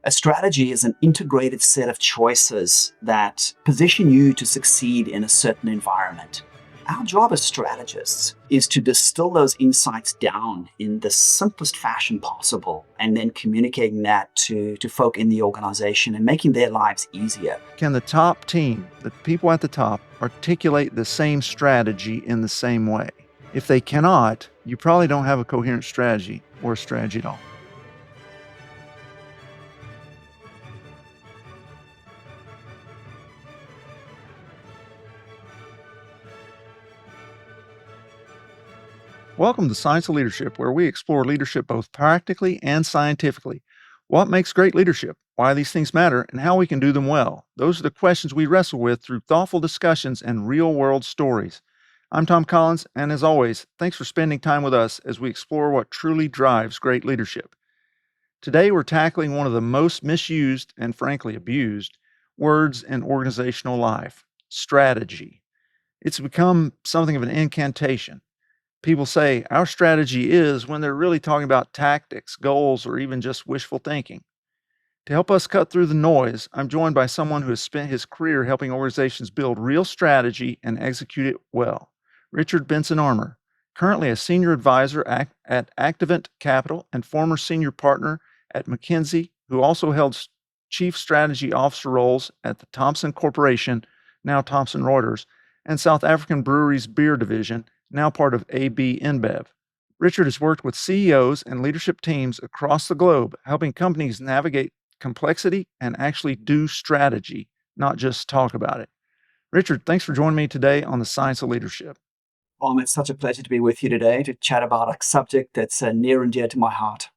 A strategy is an integrated set of choices that position you to succeed in a certain environment. Our job as strategists is to distill those insights down in the simplest fashion possible and then communicating that to folk in the organization and making their lives easier. Can the top team, the people at the top, articulate the same strategy in the same way? If they cannot, you probably don't have a coherent strategy or a strategy at all. Welcome to Science of Leadership, where we explore leadership both practically and scientifically. What makes great leadership? Why these things matter, and how we can do them well. Those are the questions we wrestle with through thoughtful discussions and real-world stories. I'm Tom Collins, and as always, thanks for spending time with us as we explore what truly drives great leadership. Today, we're tackling one of the most misused and frankly abused words in organizational life: strategy. It's become something of an incantation. People say our strategy is when they're really talking about tactics, goals, or even just wishful thinking. To help us cut through the noise, I'm joined by someone who has spent his career helping organizations build real strategy and execute it well. Richard Benson-Armer, currently a senior advisor at Activant Capital and former senior partner at McKinsey, who also held chief strategy officer roles at the Thomson Corporation, now Thomson Reuters, and South African Breweries Beer Division, now part of AB InBev. Richard has worked with CEOs and leadership teams across the globe, helping companies navigate complexity and actually do strategy, not just talk about it. Richard, thanks for joining me today on the Science of Leadership. It's such a pleasure to be with you today to chat about a subject that's near and dear to my heart.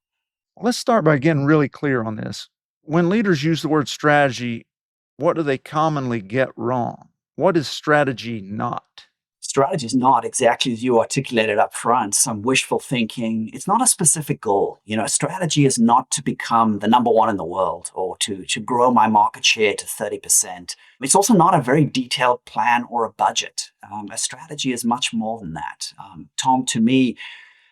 Let's start by getting really clear on this. When leaders use the word strategy, what do they commonly get wrong? What is strategy not? Strategy is not exactly as you articulated up front, some wishful thinking. It's not a specific goal. A strategy is not to become the number one in the world or to grow my market share to 30%. It's also not a very detailed plan or a budget. A strategy is much more than that. Tom, to me,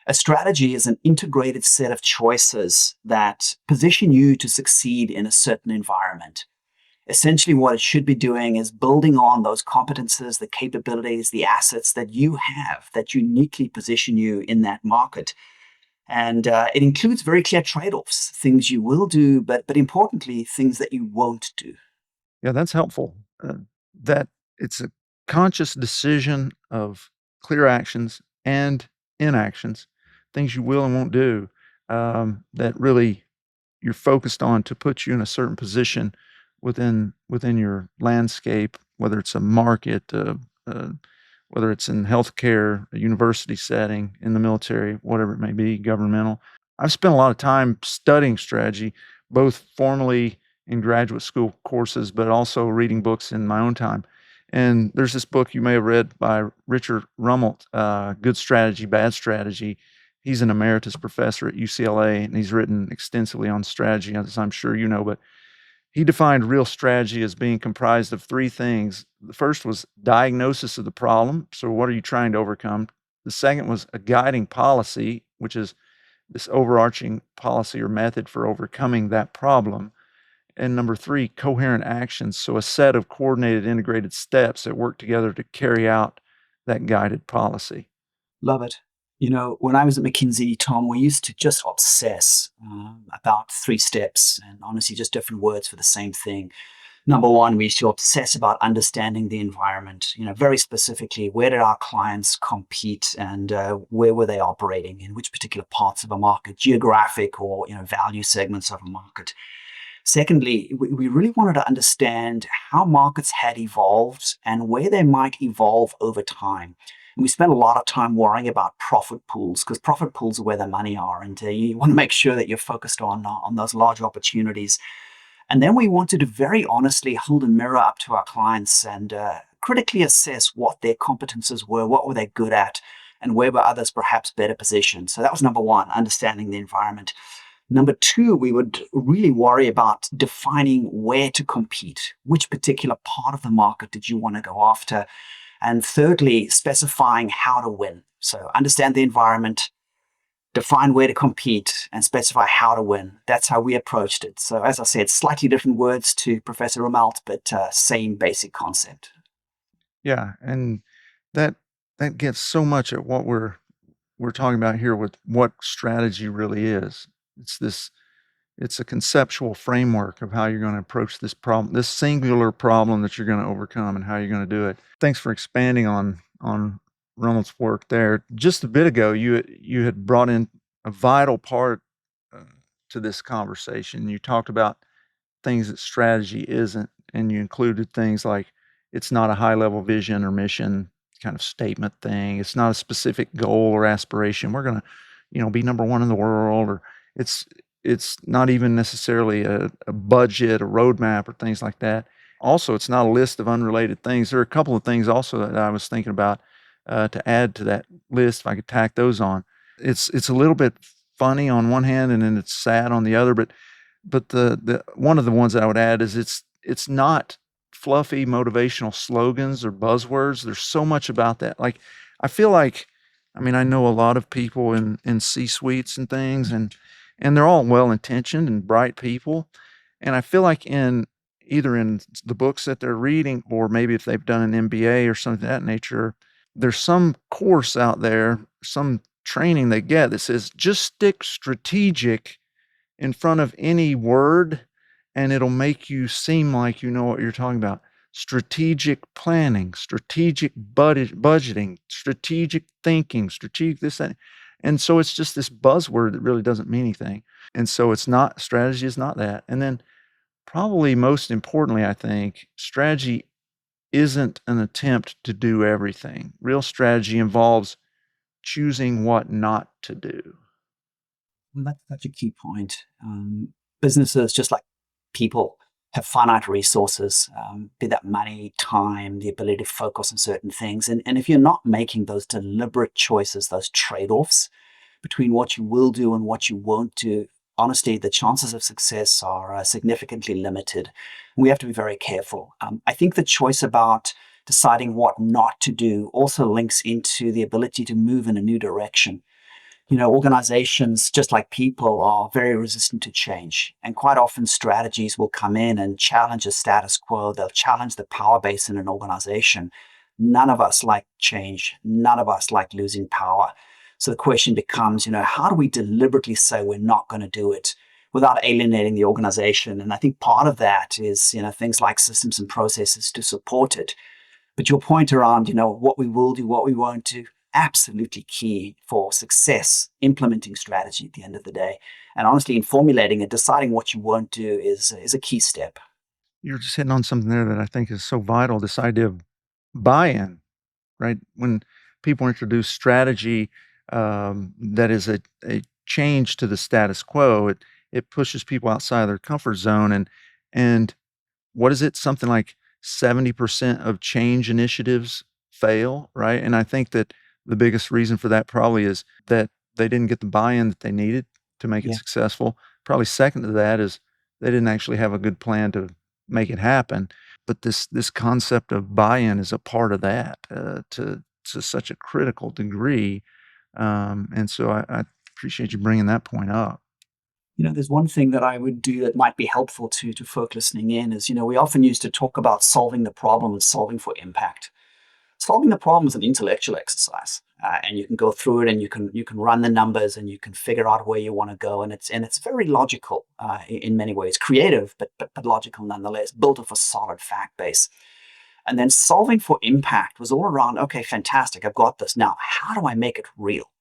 a strategy is an integrated set of choices that position you to succeed in a certain environment. Essentially, what it should be doing is building on those competences, the capabilities, the assets that you have that uniquely position you in that market. And it includes very clear trade-offs, things you will do, but importantly, things that you won't do. Yeah, that's helpful. That it's a conscious decision of clear actions and inactions, things you will and won't do, that really you're focused on to put you in a certain position within your landscape, whether it's a market, whether it's in healthcare, a university setting, in the military, whatever it may be, governmental. I've spent a lot of time studying strategy, both formally in graduate school courses, but also reading books in my own time. And there's this book you may have read by Richard Rummelt, Good Strategy, Bad Strategy. He's an emeritus professor at UCLA, and he's written extensively on strategy, as I'm sure you know, but he defined real strategy as being comprised of three things. The first was diagnosis of the problem. So what are you trying to overcome? The second was a guiding policy, which is this overarching policy or method for overcoming that problem. And number three, coherent actions. So a set of coordinated, integrated steps that work together to carry out that guided policy. Love it. When I was at McKinsey, Tom, we used to just obsess about three steps and honestly just different words for the same thing. Number one, we used to obsess about understanding the environment, very specifically, where did our clients compete and where were they operating, in which particular parts of a market, geographic or value segments of a market. Secondly, we really wanted to understand how markets had evolved and where they might evolve over time. And we spent a lot of time worrying about profit pools because profit pools are where the money are. And you want to make sure that you're focused on those large opportunities. And then we wanted to very honestly hold a mirror up to our clients and critically assess what their competences were, what were they good at, and where were others perhaps better positioned. So that was number one, understanding the environment. Number two, we would really worry about defining where to compete. Which particular part of the market did you want to go after? And thirdly, specifying how to win. So understand the environment, define where to compete, and specify how to win. That's how we approached it. So, as I said, slightly different words to Professor Rumelt, but same basic concept. Yeah, and that that gets so much at what we're talking about here with what strategy really is. It's this it's a conceptual framework of how you're going to approach this problem, this singular problem that you're going to overcome and how you're going to do it. Thanks for expanding on Ronald's work there. Just a bit ago, you had brought in a vital part uh, to this conversation. You talked about things that strategy isn't, and you included things like it's not a high level vision or mission kind of statement thing. It's not a specific goal or aspiration. We're gonna, be number one in the world, or it's it's not even necessarily a budget, a roadmap, or things like that. Also, it's not a list of unrelated things. There are a couple of things also that I was thinking about to add to that list if I could tack those on. It's a little bit funny on one hand, and then it's sad on the other, but the one of the ones that I would add is it's not fluffy motivational slogans or buzzwords. There's so much about that. Like, I feel like, I mean, I know a lot of people in C-suites and things, and they're all well-intentioned and bright people. And I feel like either in the books that they're reading, or maybe if they've done an MBA or something of that nature, there's some course out there, some training they get that says just stick strategic in front of any word, and it'll make you seem like you know what you're talking about. Strategic planning, strategic budgeting, strategic thinking, strategic this, that. And so it's just this buzzword that really doesn't mean anything. And so it's not, strategy is not that. And then, probably most importantly, I think, strategy isn't an attempt to do everything. Real strategy involves choosing what not to do. And that's such a key point. Businesses, just like people, have finite resources, be that money, time, the ability to focus on certain things. And if you're not making those deliberate choices, those trade offs between what you will do and what you won't do, honestly, the chances of success are significantly limited. We have to be very careful. I think the choice about deciding what not to do also links into the ability to move in a new direction. Organizations, just like people, are very resistant to change. And quite often, strategies will come in and challenge the status quo. They'll challenge the power base in an organization. None of us like change. None of us like losing power. So the question becomes, how do we deliberately say we're not going to do it without alienating the organization? And I think part of that is, things like systems and processes to support it. But your point around, what we will do, what we won't do, absolutely key for success implementing strategy at the end of the day. And honestly, in formulating and deciding what you won't do is a key step. You're just hitting on something there that I think is so vital, this idea of buy-in, right? When people introduce strategy that is a change to the status quo, it pushes people outside of their comfort zone. And what is it? Something like 70% of change initiatives fail, right? And I think that the biggest reason for that probably is that they didn't get the buy-in that they needed to make it Yeah. successful. Probably second to that is they didn't actually have a good plan to make it happen. But this concept of buy-in is a part of that to such a critical degree. And so I appreciate you bringing that point up. There's one thing that I would do that might be helpful to folk listening in is, we often used to talk about solving the problem and solving for impact. Solving the problem is an intellectual exercise, and you can go through it and you can run the numbers and you can figure out where you want to go, and it's very logical in many ways, creative but logical nonetheless, built off a solid fact base. And then solving for impact was all around, okay, fantastic, I've got this. Now, how do I make it real?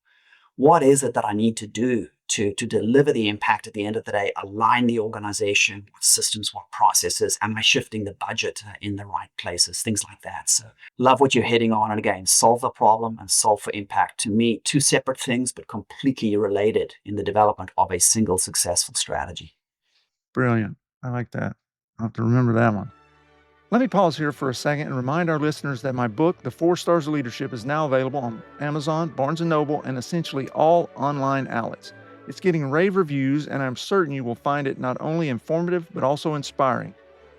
What is it that I need to do to deliver the impact at the end of the day, align the organization, what systems, what processes, am I shifting the budget in the right places, things like that. So love what you're hitting on. And again, solve the problem and solve for impact. To me, two separate things, but completely related in the development of a single successful strategy. Brilliant. I like that. I'll have to remember that one. Let me pause here for a second and remind our listeners that my book, The 4 Stars of Leadership, is now available on Amazon, Barnes & Noble, and essentially all online outlets. It's getting rave reviews, and I'm certain you will find it not only informative, but also inspiring.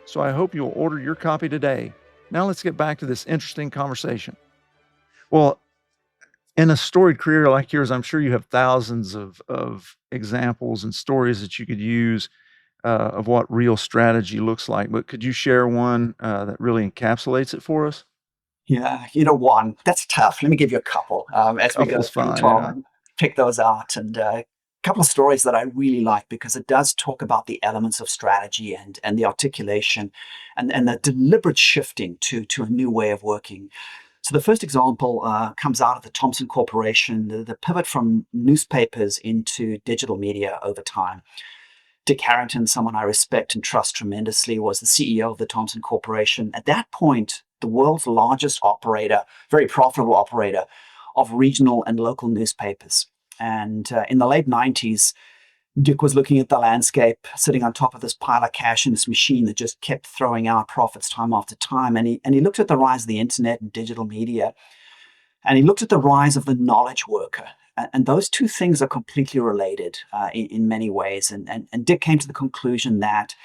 So I hope you'll order your copy today. Now let's get back to this interesting conversation. Well, In a storied career like yours, I'm sure you have thousands of examples and stories that you could use of what real strategy looks like. But could you share one that really encapsulates it for us? Yeah, one, that's tough. Let me give you a couple as we go Couple's through, fine, Tom, yeah. and pick those out. And a couple of stories that I really like because it does talk about the elements of strategy and the articulation and the deliberate shifting to a new way of working. So the first example comes out of the Thomson Corporation, the pivot from newspapers into digital media over time. Dick Harrington, someone I respect and trust tremendously, was the CEO of the Thomson Corporation. At that point, the world's largest operator, very profitable operator of regional and local newspapers. And in the late 90s, Dick was looking at the landscape, sitting on top of this pile of cash in this machine that just kept throwing out profits time after time. And he looked at the rise of the internet and digital media, and he looked at the rise of the knowledge worker. And those two things are completely related in many ways. And Dick came to the conclusion that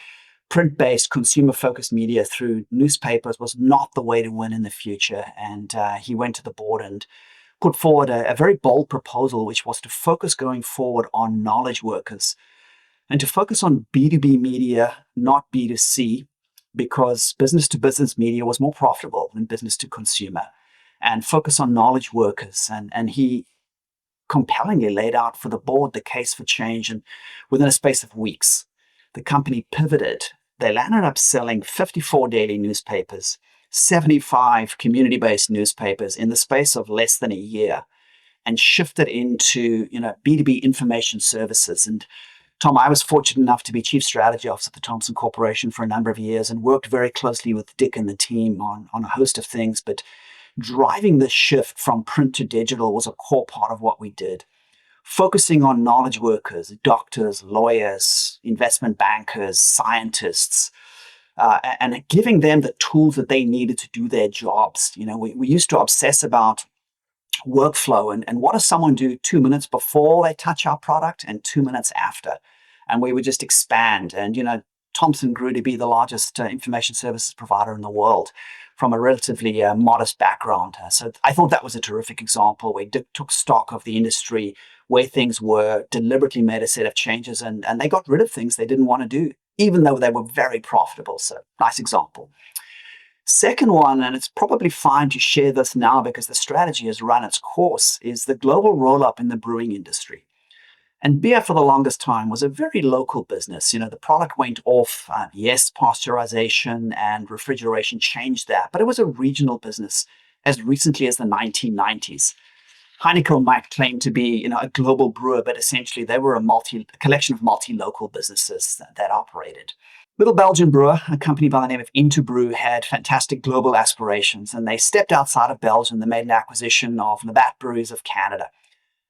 print-based, consumer-focused media through newspapers was not the way to win in the future. And he went to the board and put forward a very bold proposal, which was to focus going forward on knowledge workers and to focus on B2B media, not B2C, because business to business media was more profitable than business to consumer, and focus on knowledge workers. And he compellingly laid out for the board the case for change. And within a space of weeks, the company pivoted. They landed up selling 54 daily newspapers, 75 community based newspapers in the space of less than a year, and shifted into B2B information services. And Tom, I was fortunate enough to be Chief Strategy Officer at the Thomson Corporation for a number of years and worked very closely with Dick and the team on a host of things. But driving the shift from print to digital was a core part of what we did. Focusing on knowledge workers, doctors, lawyers, investment bankers, scientists, and giving them the tools that they needed to do their jobs. We used to obsess about workflow and what does someone do 2 minutes before they touch our product and 2 minutes after. And we would just expand. And, Thomson grew to be the largest information services provider in the world from a relatively modest background. So I thought that was a terrific example where Dick took stock of the industry, where things were, deliberately made a set of changes, and they got rid of things they didn't want to do, even though they were very profitable. So nice example. Second one, and it's probably fine to share this now because the strategy has run its course, is the global roll-up in the brewing industry. And beer for the longest time was a very local business. The product went off. Yes, pasteurization and refrigeration changed that, but it was a regional business as recently as the 1990s. Heineken might claim to be, a global brewer, but essentially they were a collection of multi-local businesses that operated. Little Belgian brewer, a company by the name of Interbrew, had fantastic global aspirations, and they stepped outside of Belgium. They made an acquisition of Labatt Breweries of Canada.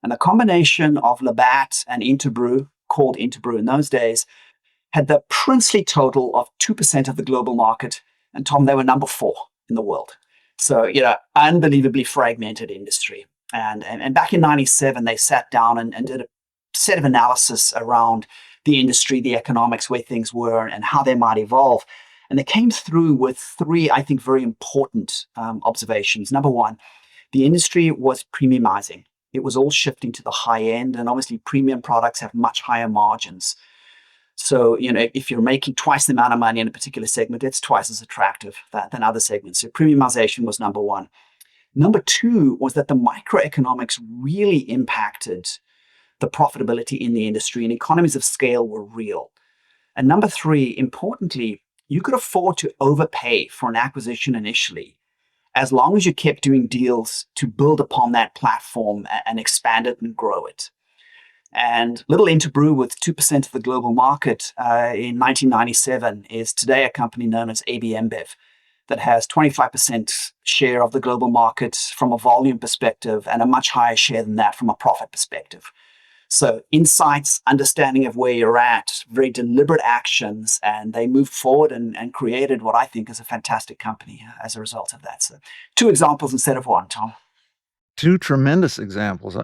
And the combination of Labatt and Interbrew, called Interbrew in those days, had the princely total of 2% of the global market. And Tom, they were number 4 in the world. So, unbelievably fragmented industry. And back in 97, they sat down and did a set of analysis around the industry, the economics, where things were, and how they might evolve. And they came through with 3, I think, very important observations. Number 1, the industry was premiumizing. It was all shifting to the high end, and obviously premium products have much higher margins. So, if you're making twice the amount of money in a particular segment, it's twice as attractive than other segments. So premiumization was number 1. Number 2 was that the microeconomics really impacted the profitability in the industry, and economies of scale were real. And number 3, importantly, you could afford to overpay for an acquisition initially, as long as you kept doing deals to build upon that platform and expand it and grow it. And little Interbrew, with 2% of the global market in 1997, is today a company known as AB InBev that has 25% share of the global market from a volume perspective and a much higher share than that from a profit perspective. So insights, understanding of where you're at, very deliberate actions, and they moved forward and created what I think is a fantastic company as a result of that. So 2 examples instead of 1, Tom. 2 tremendous examples.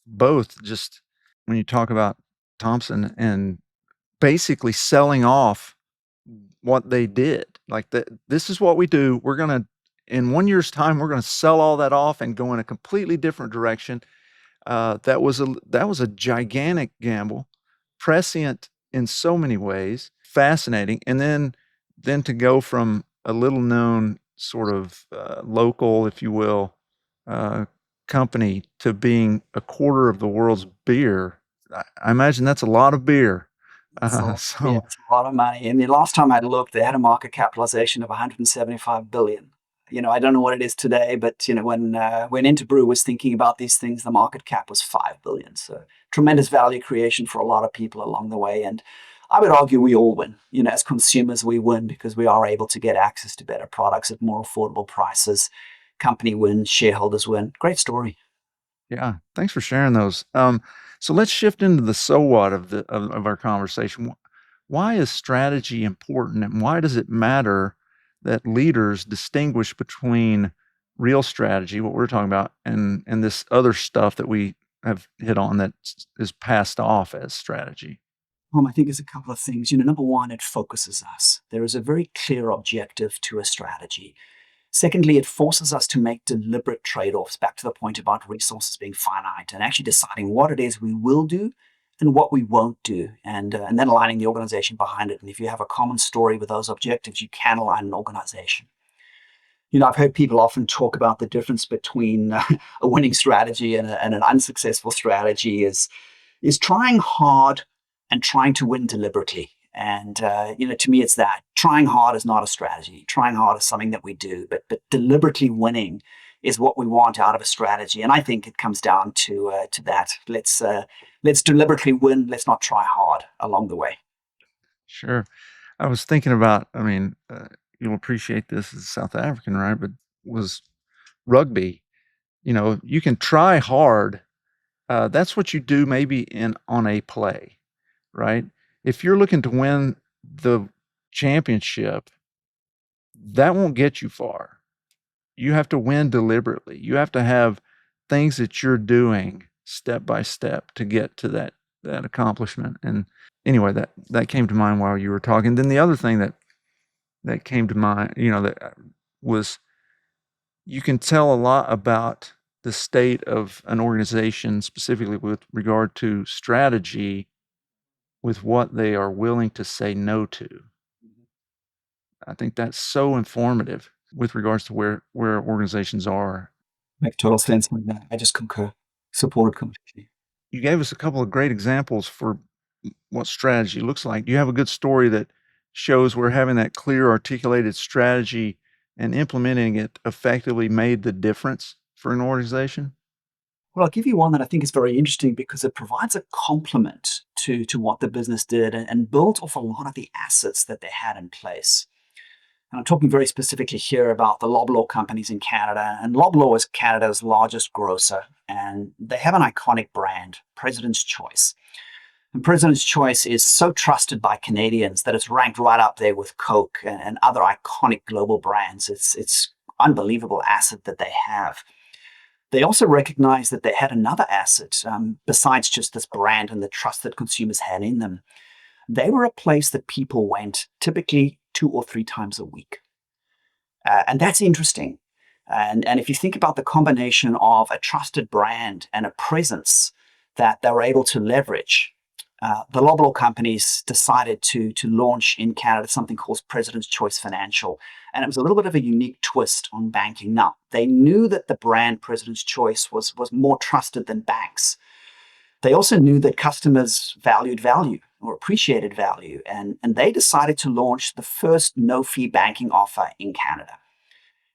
Both just when you talk about Thomson and basically selling off what they did. Like, this is what we do. We're gonna in 1 year's time, we're going to sell all that off and go in a completely different direction. That was a gigantic gamble, prescient in so many ways, fascinating. And then to go from a little known sort of local, if you will, uh, company to being a quarter of the world's beer. I imagine that's a lot of beer. Yeah, So it's a lot of money. And the last time I looked, they had a market capitalization of 175 billion. I don't know what it is today, but when Interbrew was thinking about these things, the market cap was 5 billion. So tremendous value creation for a lot of people along the way. And I would argue we all win. As consumers, we win because we are able to get access to better products at more affordable prices. Company wins, shareholders win. Great story. yeah, thanks for sharing those. So let's shift into the so what of our conversation. Why is strategy important, and why does it matter that leaders distinguish between real strategy, what we're talking about, and this other stuff that we have hit on that is passed off as strategy? I think there's a couple of things. Number one, it focuses us. There is a very clear objective to a strategy. Secondly, it forces us to make deliberate trade offs, back to the point about resources being finite and actually deciding what it is we will do and what we won't do, and then aligning the organization behind it. And if you have a common story with those objectives, you can align an organization. I've heard people often talk about the difference between a winning strategy and an unsuccessful strategy is trying hard and trying to win deliberately. And to me, it's that trying hard is not a strategy. Trying hard is something that we do, but deliberately winning is what we want out of a strategy. And I think it comes down to that. Let's deliberately win. Let's not try hard along the way. Sure. I was thinking about, you'll appreciate this as a South African, right? But was rugby. You can try hard. That's what you do maybe in on a play, right? If you're looking to win the championship, that won't get you far. You have to win deliberately. You have to have things that you're doing step by step to get to that accomplishment. And anyway, that came to mind while you were talking. Then the other thing that came to mind, that was you can tell a lot about the state of an organization, specifically with regard to strategy, with what they are willing to say no to. I think that's so informative with regards to where organizations are. Makes total sense. And I just concur. Support completely. You gave us a couple of great examples for what strategy looks like. Do you have a good story that shows where having that clear, articulated strategy and implementing it effectively made the difference for an organization? Well, I'll give you one that I think is very interesting because it provides a complement to what the business did and built off a lot of the assets that they had in place. And I'm talking very specifically here about the Loblaw companies in Canada. And Loblaw is Canada's largest grocer, and they have an iconic brand, President's Choice. And President's Choice is so trusted by Canadians that it's ranked right up there with Coke and other iconic global brands. It's unbelievable asset that they have. They also recognized that they had another asset besides just this brand and the trust that consumers had in them. They were a place that people went typically 2 or 3 times a week. And that's interesting. And if you think about the combination of a trusted brand and a presence that they were able to leverage, the Loblaw companies decided to launch in Canada something called President's Choice Financial. And it was a little bit of a unique twist on banking. Now, they knew that the brand President's Choice was more trusted than banks. They also knew that customers valued value or appreciated value, and they decided to launch the first no-fee banking offer in Canada.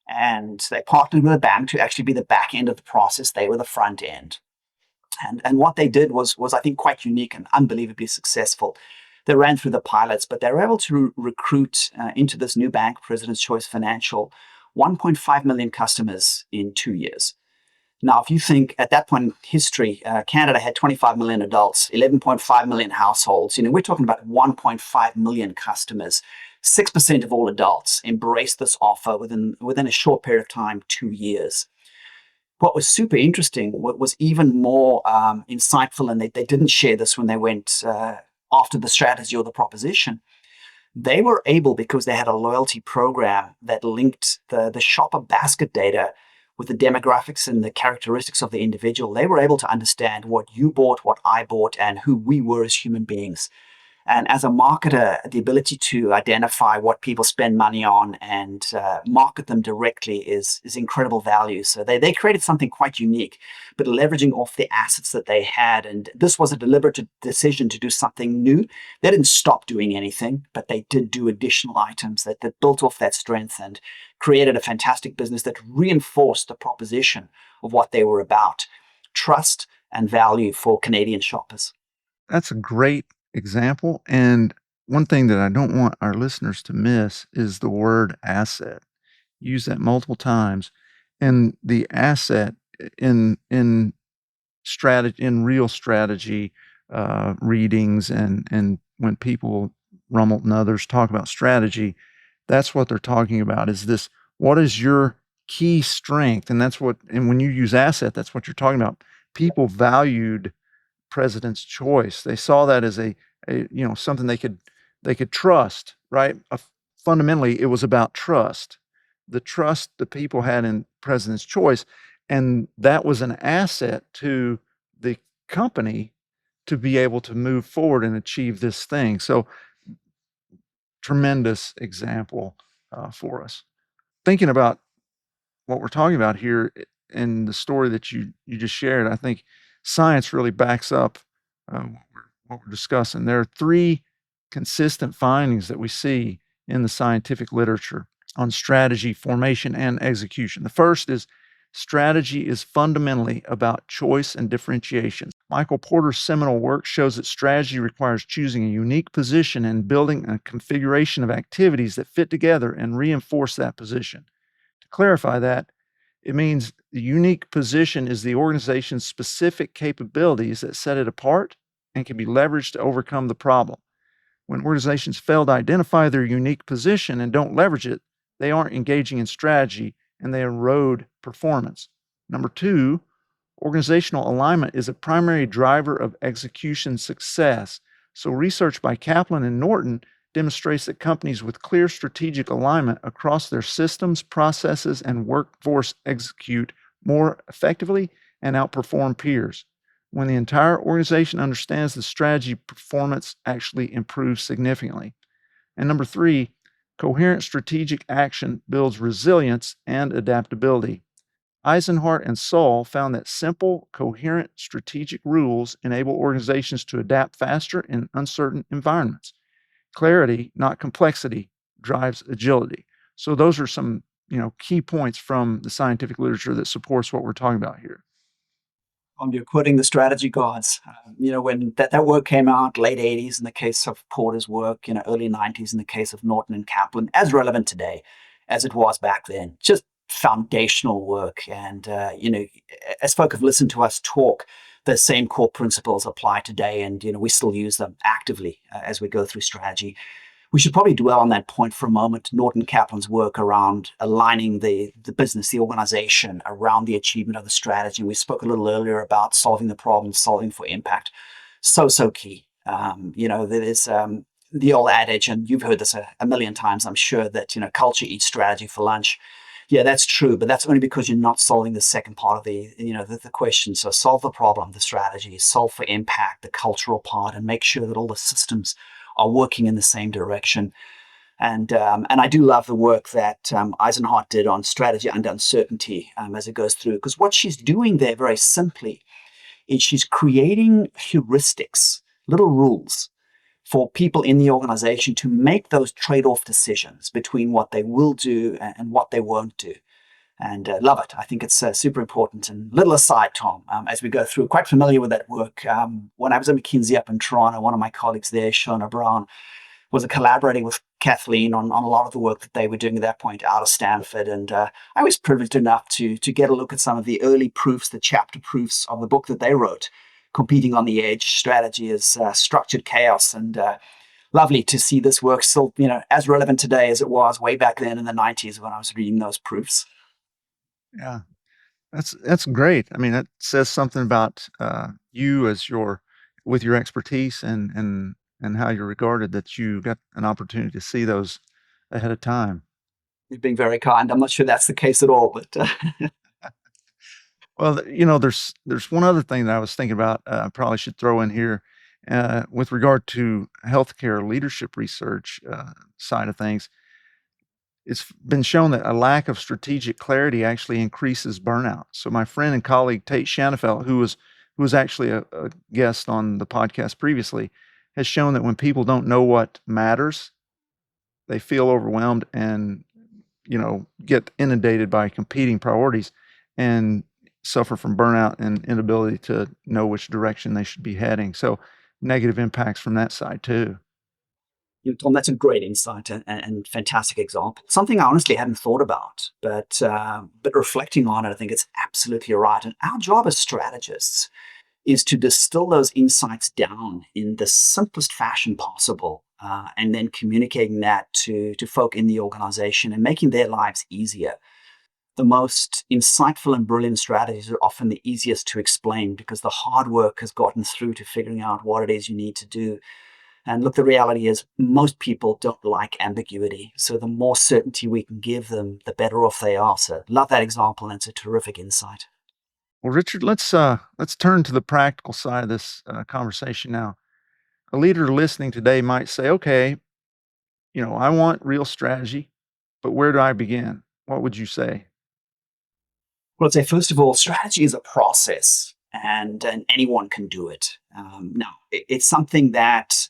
And they partnered with a bank to actually be the back end of the process. They were the front end. And what they did was I think, quite unique and unbelievably successful. They ran through the pilots, but they were able to recruit into this new bank, President's Choice Financial, 1.5 million customers in 2 years. Now, if you think at that point in history, Canada had 25 million adults, 11.5 million households. We're talking about 1.5 million customers. 6% of all adults embraced this offer within a short period of time, 2 years. What was super interesting, what was even more insightful, and they didn't share this when they went after the strategy or the proposition. They were able, because they had a loyalty program that linked the shopper basket data with the demographics and the characteristics of the individual, they were able to understand what you bought, what I bought, and who we were as human beings. And as a marketer, the ability to identify what people spend money on and market them directly is incredible value. So they created something quite unique, but leveraging off the assets that they had. And this was a deliberate decision to do something new. They didn't stop doing anything, but they did do additional items that built off that strength and created a fantastic business that reinforced the proposition of what they were about: trust and value for Canadian shoppers. That's a great example. And one thing that I don't want our listeners to miss is the word asset. Use that multiple times. And the asset in strategy, in real strategy readings, and when people, Rummelt and others, talk about strategy, that's what they're talking about, is this: what is your key strength? And that's what, and when you use asset, that's what you're talking about. People valued President's Choice. They saw that as a something they could trust, right? Fundamentally, it was about trust. The trust the people had in President's Choice, and that was an asset to the company to be able to move forward and achieve this thing. So, tremendous example for us. Thinking about what we're talking about here in the story that you just shared, I think science really backs up what we're discussing. There are three consistent findings that we see in the scientific literature on strategy, formation, and execution. The first is strategy is fundamentally about choice and differentiation. Michael Porter's seminal work shows that strategy requires choosing a unique position and building a configuration of activities that fit together and reinforce that position. To clarify that, it means the unique position is the organization's specific capabilities that set it apart and can be leveraged to overcome the problem. When organizations fail to identify their unique position and don't leverage it, they aren't engaging in strategy and they erode performance. Number two, organizational alignment is a primary driver of execution success. So, research by Kaplan and Norton demonstrates that companies with clear strategic alignment across their systems, processes, and workforce execute more effectively and outperform peers. When the entire organization understands the strategy, performance actually improves significantly. And number three, coherent strategic action builds resilience and adaptability. Eisenhart and Saul found that simple, coherent strategic rules enable organizations to adapt faster in uncertain environments. Clarity, not complexity, drives agility. So those are some, key points from the scientific literature that supports what we're talking about here. You're quoting the strategy gods. When that work came out, late 80s in the case of Porter's work, early 90s in the case of Norton and Kaplan, as relevant today as it was back then. Just foundational work. And, as folk have listened to us talk, the same core principles apply today. And, we still use them actively as we go through strategy. We should probably dwell on that point for a moment. Norton Kaplan's work around aligning the business, the organization around the achievement of the strategy. We spoke a little earlier about solving the problem, solving for impact. So key. There is the old adage, and you've heard this a million times, I'm sure, that, culture eats strategy for lunch. Yeah, that's true, but that's only because you're not solving the second part of the question. So solve the problem, the strategy, solve for impact, the cultural part, and make sure that all the systems are working in the same direction. And I do love the work that Eisenhart did on strategy under uncertainty as it goes through, because what she's doing there very simply is she's creating heuristics, little rules for people in the organization to make those trade-off decisions between what they will do and what they won't do. And love it. I think it's super important. And little aside, Tom, as we go through, quite familiar with that work. When I was at McKinsey up in Toronto, one of my colleagues there, Shona Brown, was collaborating with Kathleen on a lot of the work that they were doing at that point out of Stanford. And I was privileged enough to get a look at some of the early proofs, the chapter proofs of the book that they wrote, Competing on the Edge, Strategy is Structured Chaos. And lovely to see this work still, as relevant today as it was way back then in the 90s when I was reading those proofs. Yeah, that's great. I mean, that says something about you as with your expertise and and how you're regarded that you got an opportunity to see those ahead of time. You're being very kind. I'm not sure that's the case at all, but Well, there's one other thing that I was thinking about. I probably should throw in here with regard to healthcare leadership research side of things. It's been shown that a lack of strategic clarity actually increases burnout. So my friend and colleague Tate Shanafelt, who was actually a guest on the podcast previously, has shown that when people don't know what matters, they feel overwhelmed and get inundated by competing priorities and suffer from burnout and inability to know which direction they should be heading. So negative impacts from that side too. Tom, that's a great insight and fantastic example. Something I honestly hadn't thought about, but reflecting on it, I think it's absolutely right. And our job as strategists is to distill those insights down in the simplest fashion possible, and then communicating that to folk in the organization and making their lives easier. The most insightful and brilliant strategies are often the easiest to explain because the hard work has gotten through to figuring out what it is you need to do. And look, the reality is most people don't like ambiguity. So the more certainty we can give them, the better off they are. So love that example, and it's a terrific insight. Well, Richard, let's turn to the practical side of this conversation now. A leader listening today might say, "Okay, I want real strategy, but where do I begin?" What would you say? Well, I'd say, first of all, strategy is a process, and anyone can do it. Now, it's something that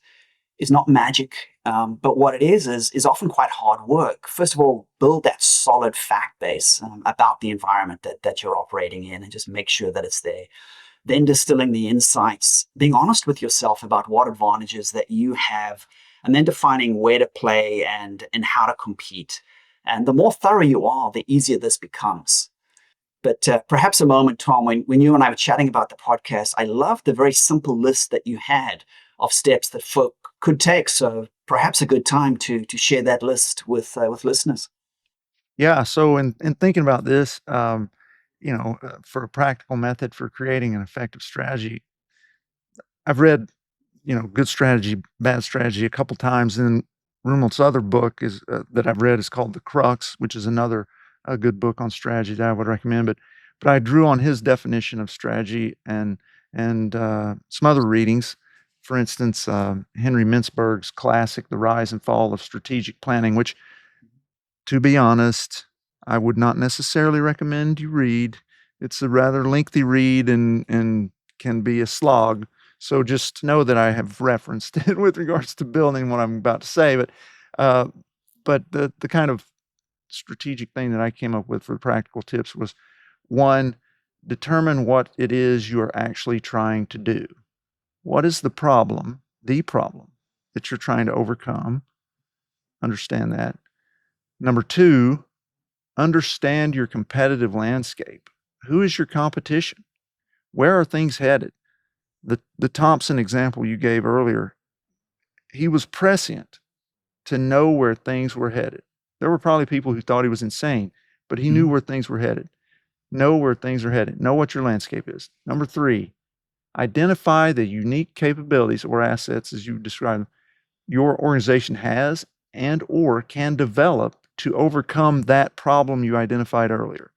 is not magic, but what it is often quite hard work. First of all, build that solid fact base about the environment that you're operating in and just make sure that it's there. Then distilling the insights, being honest with yourself about what advantages that you have, and then defining where to play and how to compete. And the more thorough you are, the easier this becomes. But perhaps a moment, Tom, when you and I were chatting about the podcast, I loved the very simple list that you had of steps that folk could take. So perhaps a good time to share that list with listeners. Yeah. So in thinking about this, for a practical method for creating an effective strategy, I've read, Good Strategy, Bad Strategy a couple times. And Rumel's other book is that I've read is called The Crux, which is another a good book on strategy that I would recommend. But I drew on his definition of strategy and some other readings. For instance, Henry Mintzberg's classic, The Rise and Fall of Strategic Planning, which, to be honest, I would not necessarily recommend you read. It's a rather lengthy read and can be a slog. So just know that I have referenced it with regards to building what I'm about to say. Uh, but the kind of strategic thing that I came up with for practical tips was one, determine what it is you are actually trying to do. What is the problem that you're trying to overcome? Understand that. Number two, understand your competitive landscape. Who is your competition? Where are things headed? The Thomson example you gave earlier, he was prescient to know where things were headed. There were probably people who thought he was insane, but he knew where things were headed. Know where things are headed. Know what your landscape is. Number three, identify the unique capabilities or assets, as you described them, your organization has and or can develop to overcome that problem you identified earlier.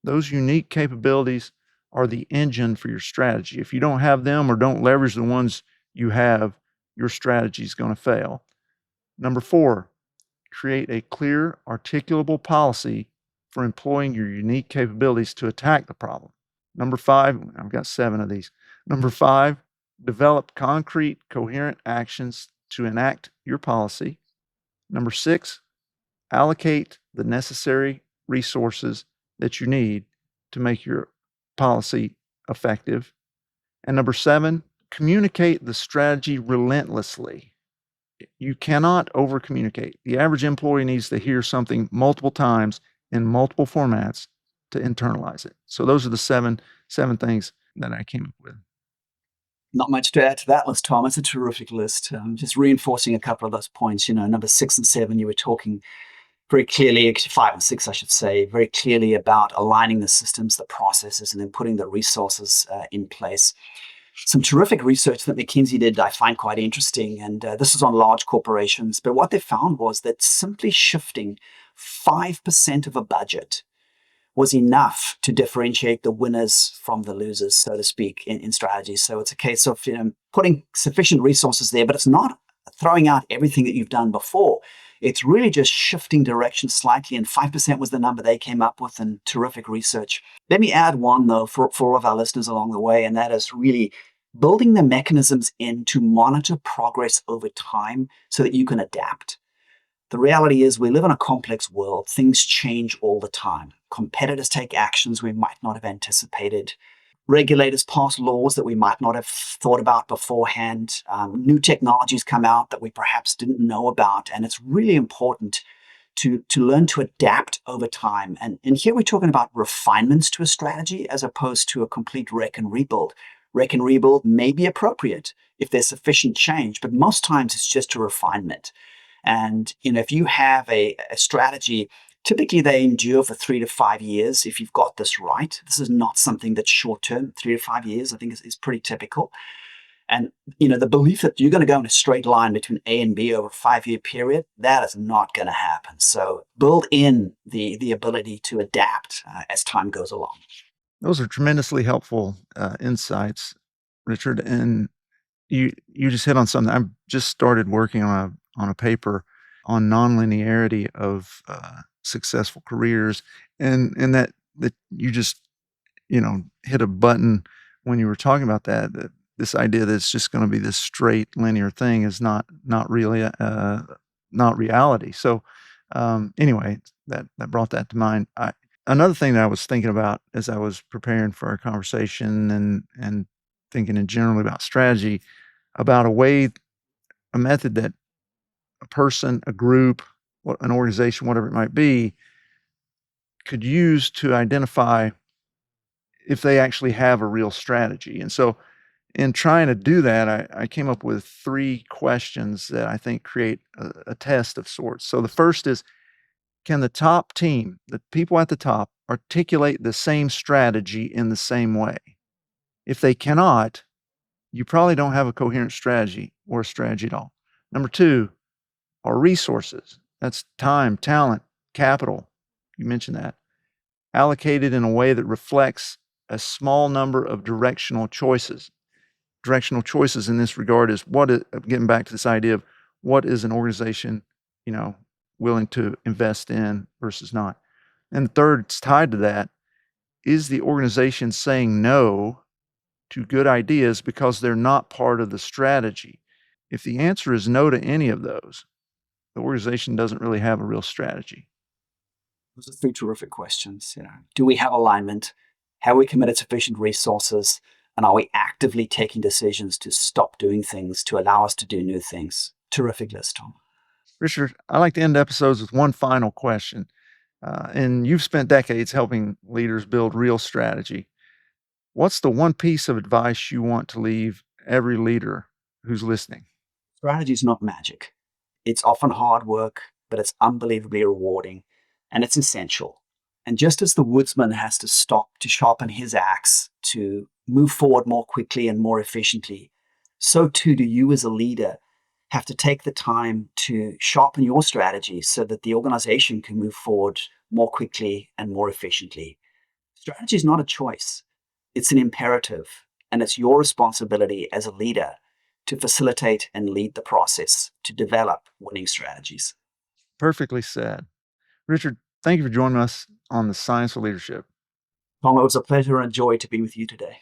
Those unique capabilities are the engine for your strategy. If you don't have them or don't leverage the ones you have, your strategy is going to fail. Number four, create a clear, articulable policy for employing your unique capabilities to attack the problem. Number five, I've got 7 of these. Number five, develop concrete, coherent actions to enact your policy. Number six, allocate the necessary resources that you need to make your policy effective. And number seven, communicate the strategy relentlessly. You cannot over communicate. The average employee needs to hear something multiple times in multiple formats to internalize it. So those are the seven things that I came up with. Not much to add to that list, Tom. It's a terrific list. Just reinforcing a couple of those points. Number 6 and 7, you were talking very clearly, actually 5 and 6, I should say, very clearly about aligning the systems, the processes, and then putting the resources in place. Some terrific research that McKinsey did I find quite interesting, and this is on large corporations. But what they found was that simply shifting 5% of a budget was enough to differentiate the winners from the losers, so to speak, in strategy. So it's a case of putting sufficient resources there, but it's not throwing out everything that you've done before. It's really just shifting direction slightly, and 5% was the number they came up with, and terrific research. Let me add one, though, for all of our listeners along the way, and that is really building the mechanisms in to monitor progress over time so that you can adapt. The reality is we live in a complex world. Things change all the time. Competitors take actions we might not have anticipated. Regulators pass laws that we might not have thought about beforehand. New technologies come out that we perhaps didn't know about. And it's really important to learn to adapt over time. And here we're talking about refinements to a strategy as opposed to a complete wreck and rebuild. Wreck and rebuild may be appropriate if there's sufficient change, but most times it's just a refinement. And if you have a strategy, typically they endure for 3 to 5 years if you've got this right. This is not something that's short term. 3 to 5 years, I think, is pretty typical. And the belief that you're going to go in a straight line between A and B over a 5-year period, that is not going to happen. So build in the ability to adapt as time goes along. Those are tremendously helpful insights, Richard. And you just hit on something. I've just started working on a paper on nonlinearity of successful careers, and that you just hit a button when you were talking about that this idea that it's just going to be this straight linear thing is not really not reality. So anyway, that brought that to mind. Another thing that I was thinking about as I was preparing for our conversation and thinking in general about strategy, about a method that a person, a group, an organization, whatever it might be, could use to identify if they actually have a real strategy. And so in trying to do that, I came up with 3 questions that I think create a test of sorts. So the first is, can the top team, the people at the top, articulate the same strategy in the same way? If they cannot, you probably don't have a coherent strategy or a strategy at all. Number 2, are resources, that's time, talent, capital, you mentioned that, allocated in a way that reflects a small number of directional choices. Directional choices in this regard is getting back to this idea of what is an organization, willing to invest in versus not. And the third, it's tied to that, is the organization saying no to good ideas because they're not part of the strategy? If the answer is no to any of those, the organization doesn't really have a real strategy. Those are 3 terrific questions. Do we have alignment? Have we committed sufficient resources? And are we actively taking decisions to stop doing things to allow us to do new things? Terrific list, Tom. Richard, I like to end episodes with one final question. And you've spent decades helping leaders build real strategy. What's the one piece of advice you want to leave every leader who's listening? Strategy is not magic. It's often hard work, but it's unbelievably rewarding, and it's essential. And just as the woodsman has to stop to sharpen his axe to move forward more quickly and more efficiently, so too do you as a leader have to take the time to sharpen your strategy so that the organization can move forward more quickly and more efficiently. Strategy is not a choice. It's an imperative, and it's your responsibility as a leader to facilitate and lead the process to develop winning strategies. Perfectly said. Richard, thank you for joining us on The Science of Leadership. Tom, it was a pleasure and joy to be with you today.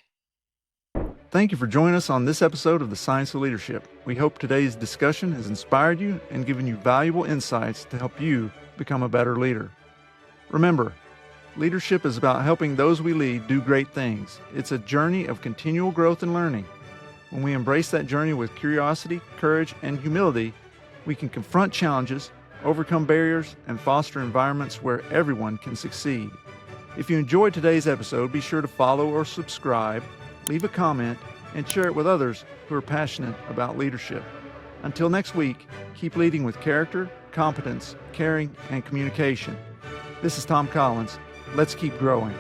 Thank you for joining us on this episode of The Science of Leadership. We hope today's discussion has inspired you and given you valuable insights to help you become a better leader. Remember, leadership is about helping those we lead do great things. It's a journey of continual growth and learning. When we embrace that journey with curiosity, courage, and humility, we can confront challenges, overcome barriers, and foster environments where everyone can succeed. If you enjoyed today's episode, be sure to follow or subscribe, leave a comment, and share it with others who are passionate about leadership. Until next week, keep leading with character, competence, caring, and communication. This is Tom Collins. Let's keep growing.